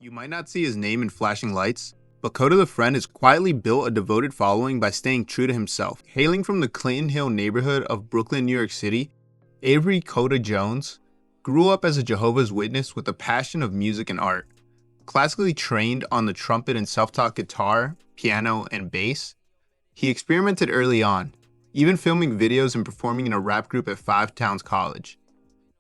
You might not see his name in flashing lights, but Kota the Friend has quietly built a devoted following by staying true to himself. Hailing from the Clinton Hill neighborhood of Brooklyn, New York City, Avery Kota Jones grew up as a Jehovah's Witness with a passion of music and art. Classically trained on the trumpet and self-taught guitar, piano, and bass, he experimented early on, even filming videos and performing in a rap group at Five Towns College.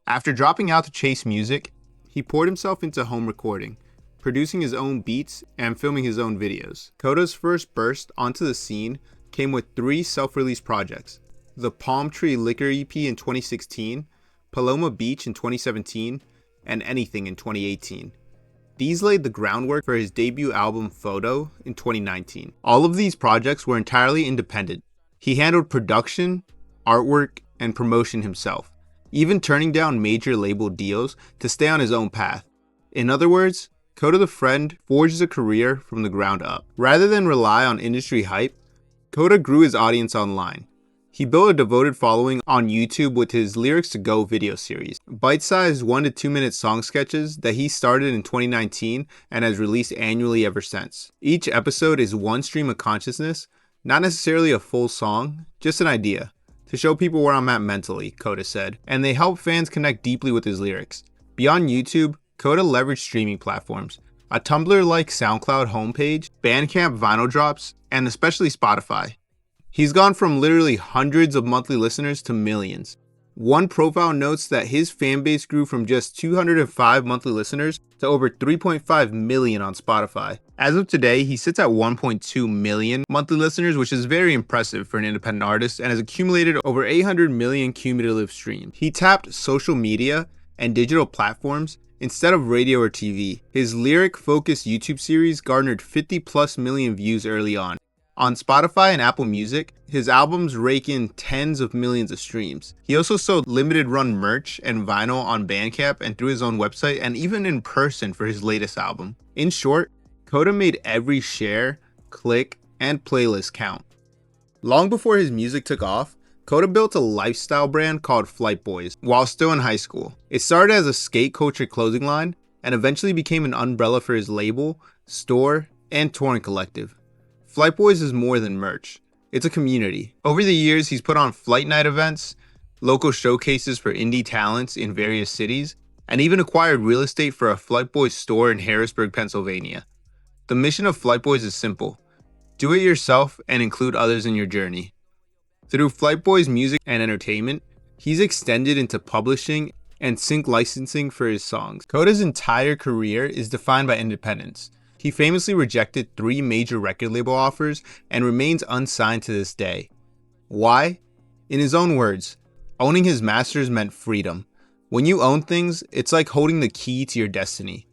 After dropping out to chase music, he poured himself into home recording, producing his own beats and filming his own videos. Kota's first burst onto the scene came with 3 self-release projects: the Palm Tree Liquor EP in 2016, Paloma Beach in 2017, and Anything in 2018. These laid the groundwork for his debut album Foto in 2019. All of these projects were entirely independent. He handled production, artwork, and promotion himself, even turning down major label deals to stay on his own path. In other words, Kota the Friend forged a career from the ground up. Rather than rely on industry hype, Kota grew his audience online. He built a devoted following on YouTube with his Lyrics to Go video series, bite-sized 1 to 2 minute song sketches that he started in 2019 and has released annually ever since. Each episode is one stream of consciousness, not necessarily a full song, just an idea, to show people where I'm at mentally, Kota said, and they help fans connect deeply with his lyrics. Beyond YouTube, Kota leveraged streaming platforms, a Tumblr-like SoundCloud homepage, Bandcamp vinyl drops, and especially Spotify. He's gone from literally hundreds of monthly listeners to millions. One profile notes that his fanbase grew from just 205 monthly listeners to over 3.5 million on Spotify. As of today, he sits at 1.2 million monthly listeners, which is very impressive for an independent artist, and has accumulated over 800 million cumulative streams. He tapped social media and digital platforms instead of radio or TV. His lyric-focused YouTube series garnered 50+ million views early on. On Spotify and Apple Music, his albums rake in tens of millions of streams. He also sold limited run merch and vinyl on Bandcamp and through his own website, and even in person for his latest album. In short, Kota made every share, click, and playlist count. Long before his music took off, Kota built a lifestyle brand called FLTBYS while still in high school. It started as a skate culture clothing line and eventually became an umbrella for his label, store, and touring collective. FLTBYS is more than merch. It's a community. Over the years, he's put on flight night events, local showcases for indie talents in various cities, and even acquired real estate for a FLTBYS store in Harrisburg, Pennsylvania. The mission of FLTBYS is simple: do it yourself and include others in your journey. Through FLTBYS music and entertainment, he's extended into publishing and sync licensing for his songs. Kota's entire career is defined by independence. He famously rejected 3 major record label offers and remains unsigned to this day. Why? In his own words, owning his masters meant freedom. When you own things, it's like holding the key to your destiny.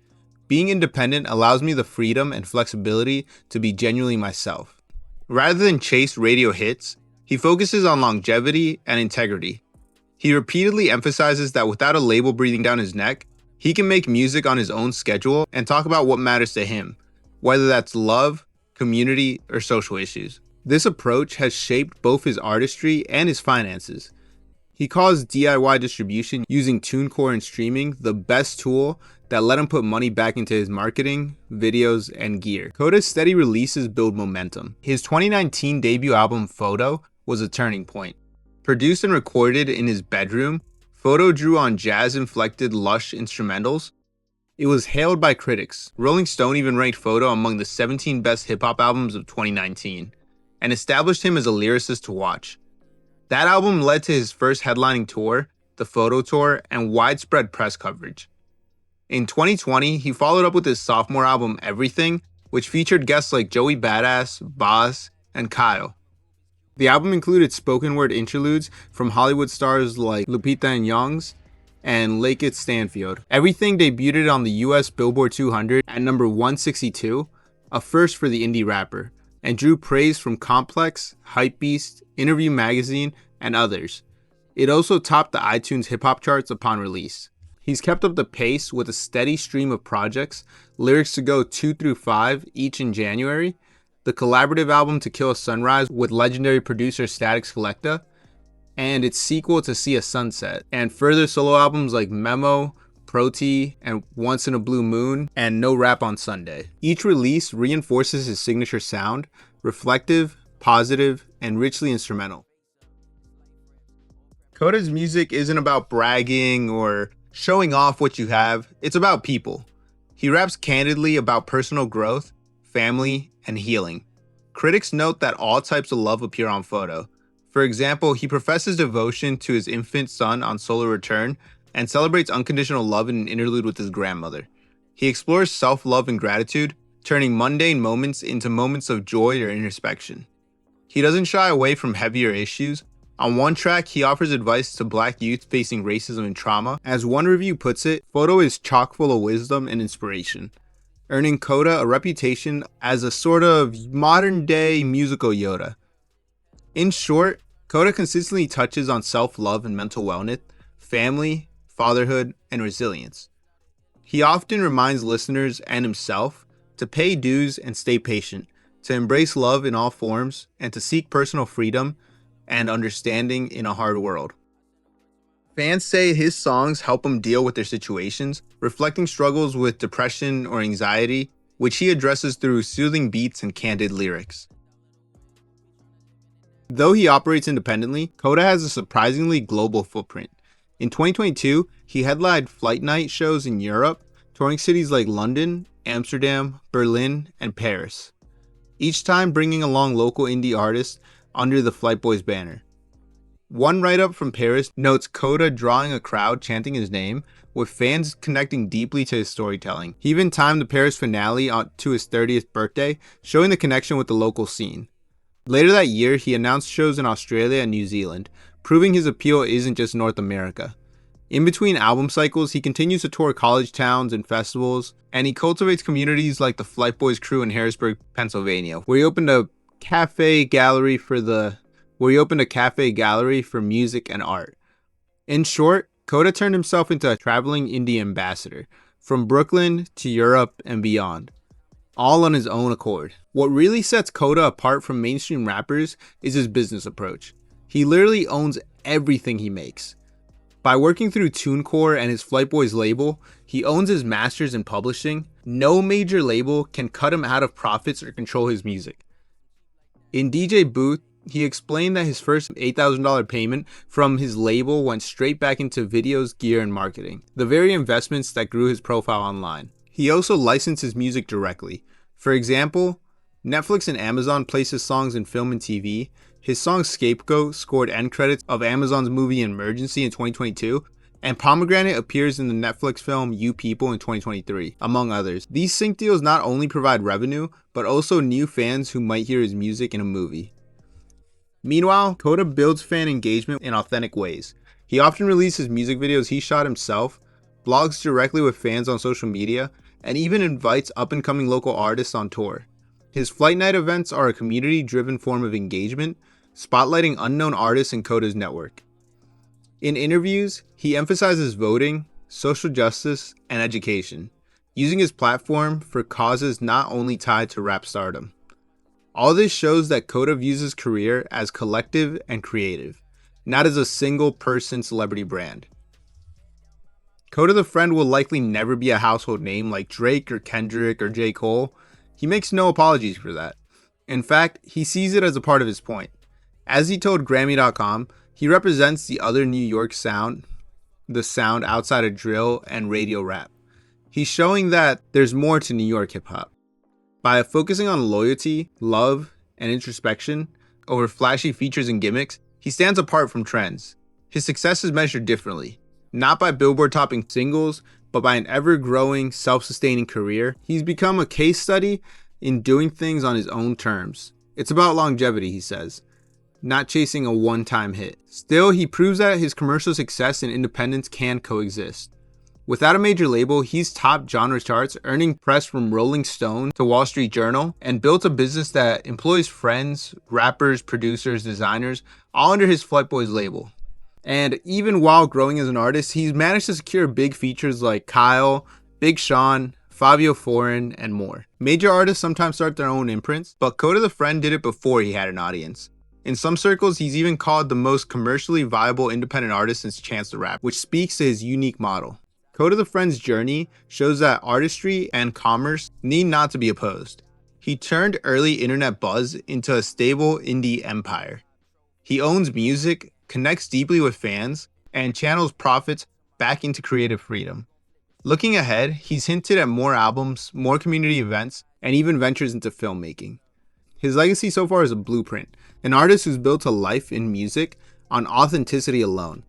Being independent allows me the freedom and flexibility to be genuinely myself. Rather than chase radio hits, he focuses on longevity and integrity. He repeatedly emphasizes that without a label breathing down his neck, he can make music on his own schedule and talk about what matters to him, whether that's love, community, or social issues. This approach has shaped both his artistry and his finances. He calls DIY distribution using TuneCore and streaming the best tool that let him put money back into his marketing, videos, and gear. Kota's steady releases build momentum. His 2019 debut album Foto was a turning point. Produced and recorded in his bedroom, Foto drew on jazz-inflected, lush instrumentals. It was hailed by critics. Rolling Stone even ranked Foto among the 17 best hip-hop albums of 2019, and established him as a lyricist to watch. That album led to his first headlining tour, the Foto Tour, and widespread press coverage. In 2020, he followed up with his sophomore album Everything, which featured guests like Joey Badass, Boz, and Kyle. The album included spoken word interludes from Hollywood stars like Lupita Nyong'o and Lakeith Stanfield. Everything debuted on the US Billboard 200 at number 162, a first for the indie rapper, and drew praise from Complex, Hypebeast, Interview Magazine, and others. It also topped the iTunes hip-hop charts upon release. He's kept up the pace with a steady stream of projects, Lyrics to Go 2 through 5 each in January, the collaborative album To Kill a Sunrise with legendary producer Statik Selektah, and its sequel To See a Sunset, and further solo albums like Memo, Proti, and Once in a Blue Moon, and No Rap on Sunday. Each release reinforces his signature sound, reflective, positive, and richly instrumental. Kota's music isn't about bragging or showing off what you have, it's about people. He raps candidly about personal growth, family, and healing. Critics note that all types of love appear on Foto. For example, he professes devotion to his infant son on Solar Return and celebrates unconditional love in an interlude with his grandmother. He explores self-love and gratitude, turning mundane moments into moments of joy or introspection. He doesn't shy away from heavier issues. On one track, he offers advice to Black youth facing racism and trauma. As one review puts it, Foto is chock full of wisdom and inspiration, earning Kota a reputation as a sort of modern-day musical Yoda. In short, Kota consistently touches on self-love and mental wellness, family, fatherhood, and resilience. He often reminds listeners and himself to pay dues and stay patient, to embrace love in all forms, and to seek personal freedom and understanding in a hard world. Fans say his songs help him deal with their situations, reflecting struggles with depression or anxiety, which he addresses through soothing beats and candid lyrics. Though he operates independently, Kota has a surprisingly global footprint. In 2022, he headlined Flight Night shows in Europe, touring cities like London, Amsterdam, Berlin, and Paris, each time bringing along local indie artists under the FLTBYS banner. One write-up from Paris notes Kota drawing a crowd chanting his name, with fans connecting deeply to his storytelling. He even timed the Paris finale to his 30th birthday, showing the connection with the local scene. Later that year, he announced shows in Australia and New Zealand, proving his appeal isn't just North America. In between album cycles, he continues to tour college towns and festivals, and he cultivates communities like the FLTBYS crew in Harrisburg, Pennsylvania, where he opened a cafe gallery for music and art. In short, Kota turned himself into a traveling indie ambassador, from Brooklyn to Europe and beyond, all on his own accord. What really sets Kota apart from mainstream rappers is his business approach. He literally owns everything he makes. By working through TuneCore and his FLTBYS label, he owns his masters and publishing. No major label can cut him out of profits or control his music. In DJ Booth, he explained that his first $8,000 payment from his label went straight back into videos, gear, and marketing, the very investments that grew his profile online. He also licensed his music directly. For example, Netflix and Amazon place his songs in film and TV. His song Scapegoat scored end credits of Amazon's movie Emergency in 2022, and Pomegranate appears in the Netflix film You People in 2023, among others. These sync deals not only provide revenue, but also new fans who might hear his music in a movie. Meanwhile, Kota builds fan engagement in authentic ways. He often releases music videos he shot himself, blogs directly with fans on social media, and even invites up-and-coming local artists on tour. His Flight Night events are a community-driven form of engagement, spotlighting unknown artists in Kota's network. In interviews, he emphasizes voting, social justice, and education, using his platform for causes not only tied to rap stardom. All this shows that Kota views his career as collective and creative, not as a single-person celebrity brand. Kota the Friend will likely never be a household name like Drake or Kendrick or J. Cole. He makes no apologies for that. In fact, he sees it as a part of his point. As he told Grammy.com, he represents the other New York sound, the sound outside of drill and radio rap. He's showing that there's more to New York hip-hop. By focusing on loyalty, love, and introspection over flashy features and gimmicks, he stands apart from trends. His success is measured differently, not by Billboard-topping singles, but by an ever-growing, self-sustaining career. He's become a case study in doing things on his own terms. It's about longevity, he says, not chasing a one-time hit. Still, he proves that his commercial success and independence can coexist. Without a major label, he's topped genre charts, earning press from Rolling Stone to Wall Street Journal, and built a business that employs friends, rappers, producers, designers, all under his FLTBYS label. And even while growing as an artist, he's managed to secure big features like Kyle, Big Sean, Fabio Foreign, and more. Major artists sometimes start their own imprints, but Kota the Friend did it before he had an audience. In some circles, he's even called the most commercially viable independent artist since Chance the Rapper, which speaks to his unique model. Kota the Friend's journey shows that artistry and commerce need not to be opposed. He turned early internet buzz into a stable indie empire. He owns music, connects deeply with fans, and channels profits back into creative freedom. Looking ahead, he's hinted at more albums, more community events, and even ventures into filmmaking. His legacy so far is a blueprint, an artist who's built a life in music on authenticity alone.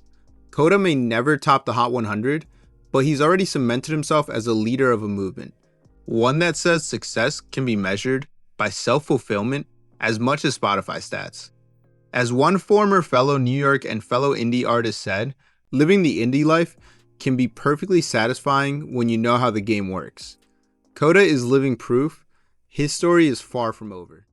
Kota may never top the Hot 100, but he's already cemented himself as a leader of a movement, one that says success can be measured by self-fulfillment as much as Spotify stats. As one former fellow New York and fellow indie artist said, living the indie life can be perfectly satisfying when you know how the game works. Kota is living proof his story is far from over.